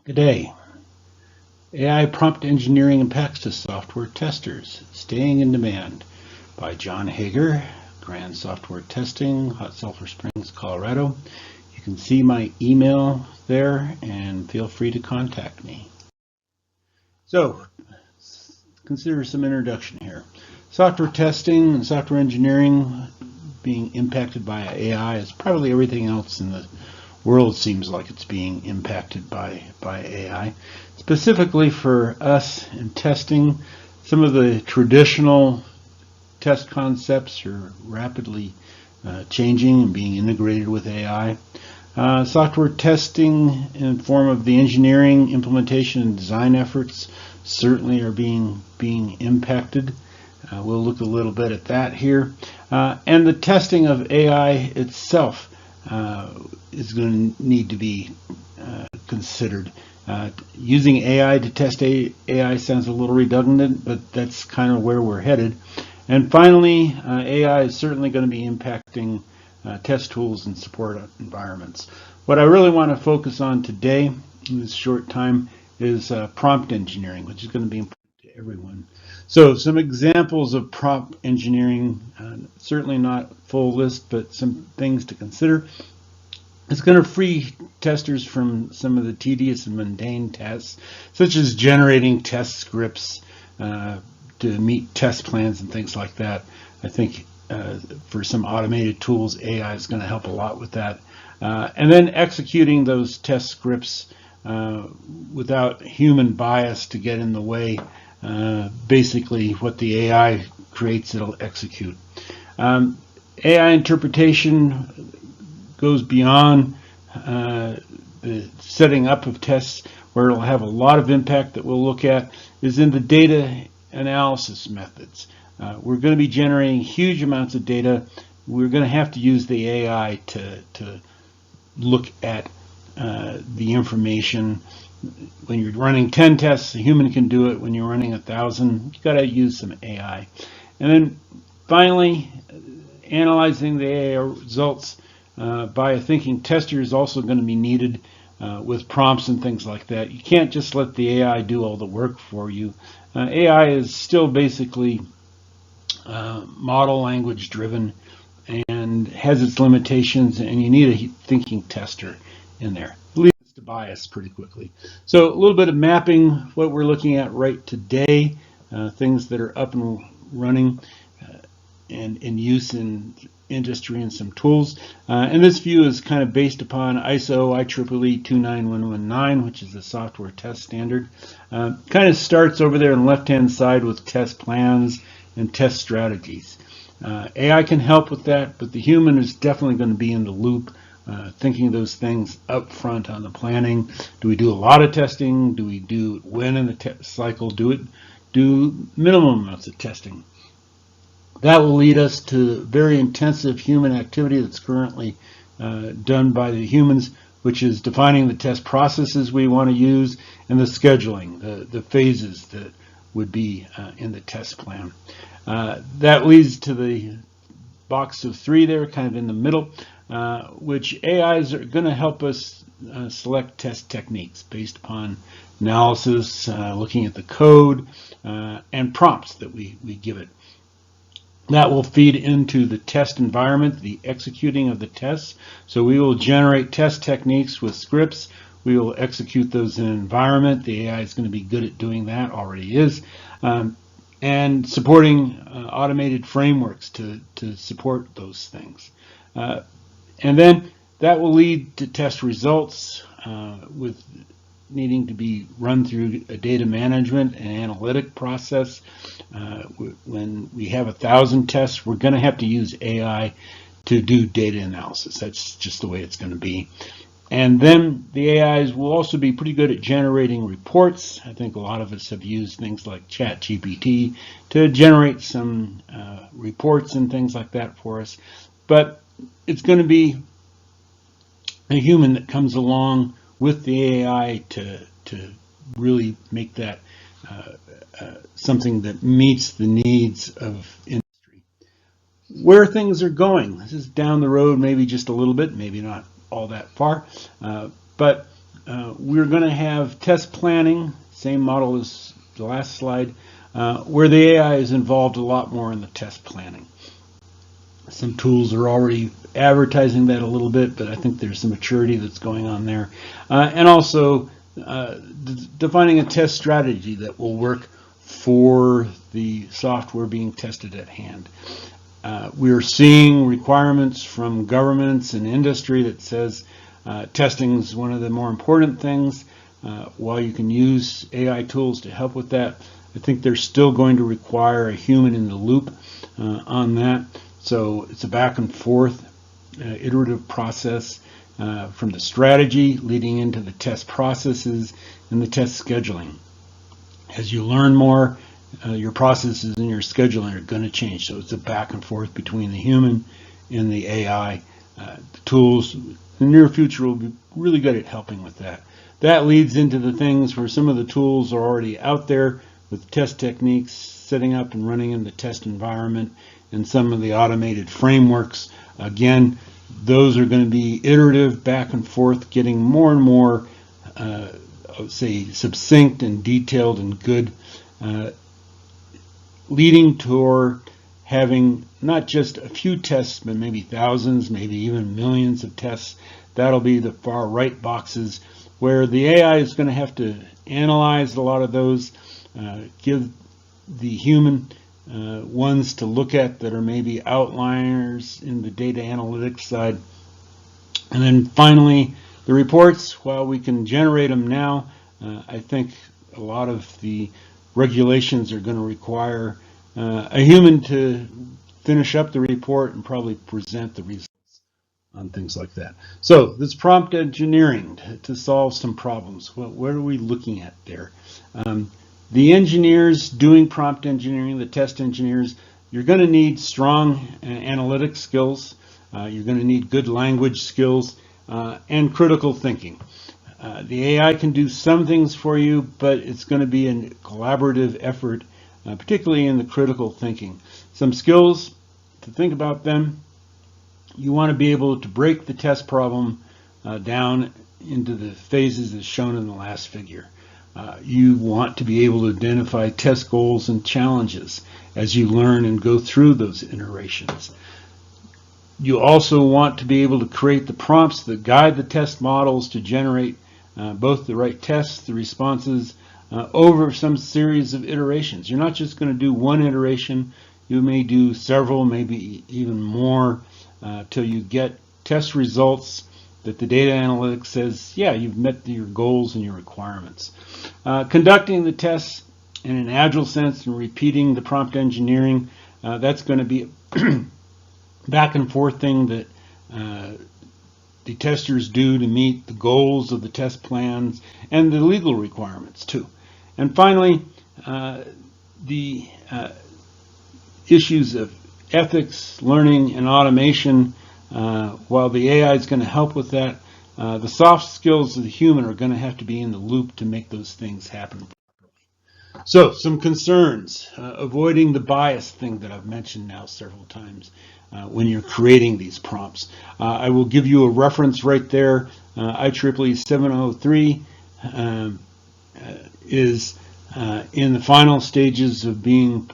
Good day. AI Prompt Engineering Impacts to Software Testers, Staying in Demand by Jon Hagar, Grand Software Testing, Hot Sulphur Springs, Colorado. You can see my email there and feel free to contact me. So, consider some introduction here. Software testing and software engineering being impacted by AI is probably everything else in the world seems like it's being impacted by AI. Specifically for us in testing, some of the traditional test concepts are rapidly changing and being integrated with AI. Software testing in the form of the engineering, implementation, and design efforts certainly are being impacted. We'll look a little bit at that here. And the testing of AI itself is going to need to be considered. Using AI to test AI sounds a little redundant, but that's kind of where we're headed. And finally, AI is certainly going to be impacting test tools and support environments. What I really want to focus on today in this short time is prompt engineering, which is going to be important to everyone. So some examples of prompt engineering, certainly not full list, but some things to consider. It's going to free testers from some of the tedious and mundane tasks, such as generating test scripts to meet test plans and things like that. I think for some automated tools, AI is going to help a lot with that. And then executing those test scripts without human bias to get in the way. Basically, what the AI creates, it'll execute. AI interpretation goes beyond the setting up of tests, where it'll have a lot of impact that we'll look at, is in the data analysis methods. We're going to be generating huge amounts of data. We're going to have to use the AI to look at the information. When you're running 10 tests, a human can do it. When you're running 1,000, you've got to use some AI. And then finally, analyzing the AI results by a thinking tester is also going to be needed with prompts and things like that. You can't just let the AI do all the work for you. AI is still basically model language driven and has its limitations, and you need a thinking tester in there. It leads to bias pretty quickly. So a little bit of mapping what we're looking at right today, things that are up and running and in use in industry and some tools. And this view is kind of based upon ISO IEEE 29119, which is the software test standard. Kind of starts over there on the left-hand side with test plans and test strategies. AI can help with that, but the human is definitely going to be in the loop, thinking those things up front on the planning. Do we do a lot of testing? Do we do when in the test cycle? Do minimum amounts of testing? That will lead us to very intensive human activity that's currently done by the humans, which is defining the test processes we want to use and the scheduling, the phases that would be in the test plan. That leads to the box of 3 there, kind of in the middle, which AIs are going to help us select test techniques based upon analysis, looking at the code, and prompts that we give it. That will feed into the test environment, the executing of the tests. So we will generate test techniques with scripts. We will execute those in an environment. The AI is going to be good at doing that, already is. And supporting automated frameworks to support those things. And then that will lead to test results with needing to be run through a data management and analytic process. When we have 1,000 tests, we're going to have to use AI to do data analysis. That's just the way it's going to be. And then the AIs will also be pretty good at generating reports. I think a lot of us have used things like ChatGPT to generate some reports and things like that for us. But it's going to be a human that comes along with the AI to really make that something that meets the needs of industry. Where things are going, this is down the road, maybe just a little bit, maybe not all that far, but we're going to have test planning, same model as the last slide, where the AI is involved a lot more in the test planning. Some tools are already advertising that a little bit, but I think there's some maturity that's going on there. And also defining a test strategy that will work for the software being tested at hand. We're seeing requirements from governments and industry that says testing is one of the more important things. While you can use AI tools to help with that, I think they're still going to require a human in the loop on that. So it's a back and forth iterative process from the strategy leading into the test processes and the test scheduling. As you learn more, your processes and your scheduling are going to change. So it's a back and forth between the human and the AI. The tools in the near future will be really good at helping with that. That leads into the things where some of the tools are already out there with test techniques, setting up and running in the test environment, and some of the automated frameworks. Again, those are going to be iterative, back and forth, getting more and more, I would say, succinct and detailed and good, leading toward having not just a few tests, but maybe thousands, maybe even millions of tests. That'll be the far right boxes where the AI is going to have to analyze a lot of those, give the human ones to look at that are maybe outliers in the data analytics side. And then finally, the reports, while we can generate them now, I think a lot of the regulations are going to require a human to finish up the report and probably present the results on things like that. So this prompt engineering to solve some problems. What are we looking at there? The engineers doing prompt engineering, the test engineers, you're going to need strong analytic skills. You're going to need good language skills and critical thinking. The AI can do some things for you, but it's going to be a collaborative effort, particularly in the critical thinking. Some skills to think about them. You want to be able to break the test problem down into the phases as shown in the last figure. You want to be able to identify test goals and challenges as you learn and go through those iterations. You also want to be able to create the prompts that guide the test models to generate both the right tests, the responses, over some series of iterations. You're not just going to do one iteration. You may do several, maybe even more, till you get test results that the data analytics says, yeah, you've met your goals and your requirements. Conducting the tests in an agile sense and repeating the prompt engineering, that's going to be a back and forth thing that the testers do to meet the goals of the test plans and the legal requirements too. And finally, the issues of ethics, learning, and automation. While the AI is going to help with that, the soft skills of the human are going to have to be in the loop to make those things happen properly. So, some concerns. Avoiding the bias thing that I've mentioned now several times when you're creating these prompts. I will give you a reference right there. IEEE 703 is in the final stages of being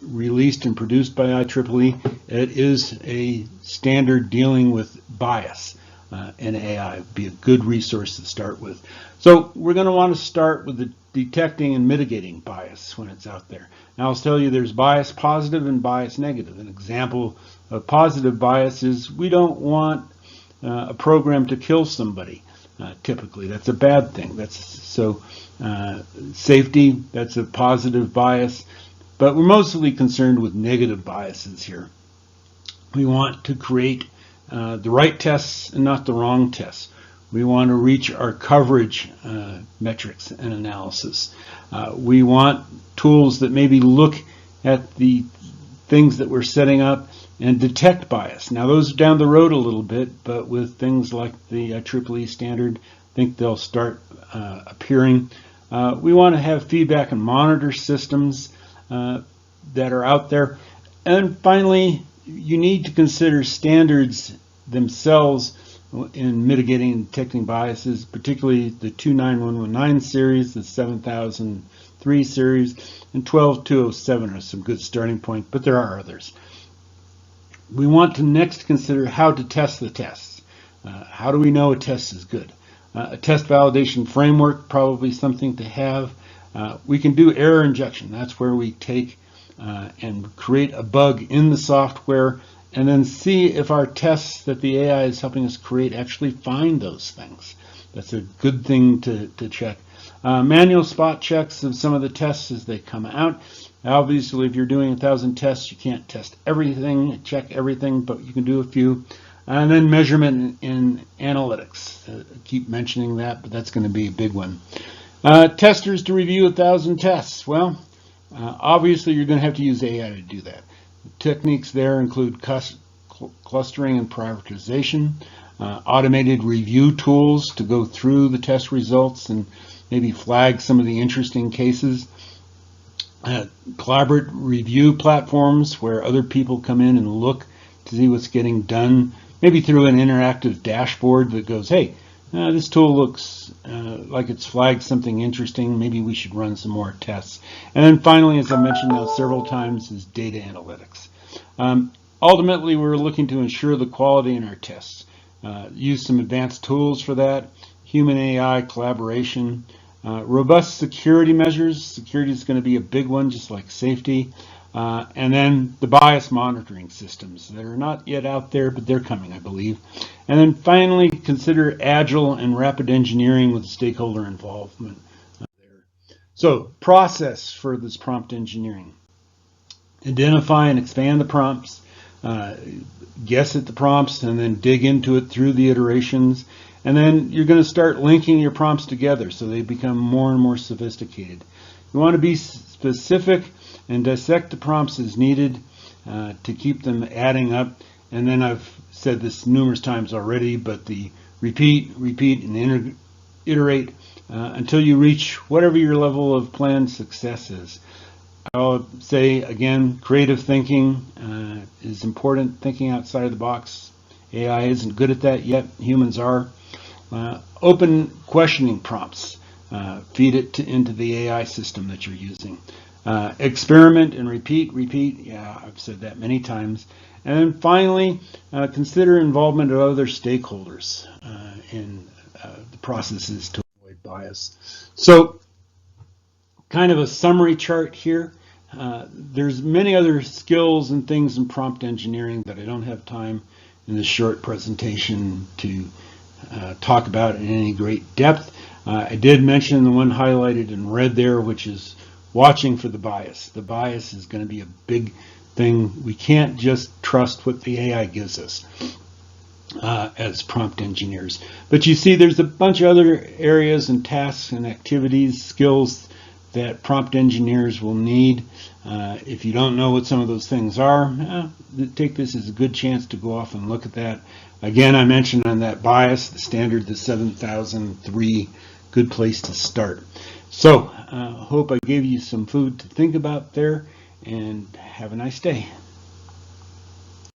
released and produced by IEEE. It is a standard dealing with bias in AI. It'd be a good resource to start with. So we're going to want to start with the detecting and mitigating bias when it's out there. Now I'll tell you there's bias positive and bias negative. An example of positive bias is we don't want a program to kill somebody. Typically, that's a bad thing. Safety, that's a positive bias. But we're mostly concerned with negative biases here. We want to create the right tests and not the wrong tests. We want to reach our coverage metrics and analysis. We want tools that maybe look at the things that we're setting up and detect bias. Now those are down the road a little bit, but with things like the IEEE standard, I think they'll start appearing. We want to have feedback and monitor systems that are out there. And finally, you need to consider standards themselves in mitigating and detecting biases, particularly the 29119 series, the 7003 series, and 12207 are some good starting points, but there are others. We want to next consider how to test the tests. How do we know a test is good? A test validation framework, probably something to have. We can do error injection. That's where we take and create a bug in the software and then see if our tests that the AI is helping us create actually find those things. That's a good thing to check. Manual spot checks of some of the tests as they come out. Obviously, if you're doing 1,000 tests, you can't test everything, check everything, but you can do a few. And then measurement in analytics. I keep mentioning that, but that's going to be a big one. Testers to review 1,000 tests. Well, obviously, you're going to have to use AI to do that. Techniques there include clustering and prioritization, automated review tools to go through the test results and maybe flag some of the interesting cases, collaborative review platforms where other people come in and look to see what's getting done, maybe through an interactive dashboard that goes, hey, this tool looks like it's flagged something interesting. Maybe we should run some more tests. And then finally, as I mentioned now several times, is data analytics. Ultimately, we're looking to ensure the quality in our tests. Use some advanced tools for that, human AI collaboration, robust security measures. Security is going to be a big one, just like safety. And then the bias monitoring systems that are not yet out there, but they're coming, I believe. And then finally, consider agile and rapid engineering with stakeholder involvement there. So, process for this prompt engineering. Identify and expand the prompts, guess at the prompts, and then dig into it through the iterations. And then you're going to start linking your prompts together so they become more and more sophisticated. You want to be specific and dissect the prompts as needed to keep them adding up. And then I've said this numerous times already, but the repeat, and iterate until you reach whatever your level of planned success is. I'll say again, creative thinking is important, thinking outside of the box. AI isn't good at that yet, humans are. Open questioning prompts, feed it into the AI system that you're using. Experiment and repeat, yeah, I've said that many times. And then finally, consider involvement of other stakeholders in the processes to avoid bias. So, kind of a summary chart here. There's many other skills and things in prompt engineering that I don't have time in this short presentation to talk about in any great depth. I did mention the one highlighted in red there, which is watching for the bias. The bias is going to be a big thing. We can't just trust what the AI gives us as prompt engineers. But you see there's a bunch of other areas and tasks and activities, skills that prompt engineers will need. If you don't know what some of those things are, take this as a good chance to go off and look at that. Again, I mentioned on that bias, the standard, the 7003, good place to start. So, hope I gave you some food to think about there, and have a nice day.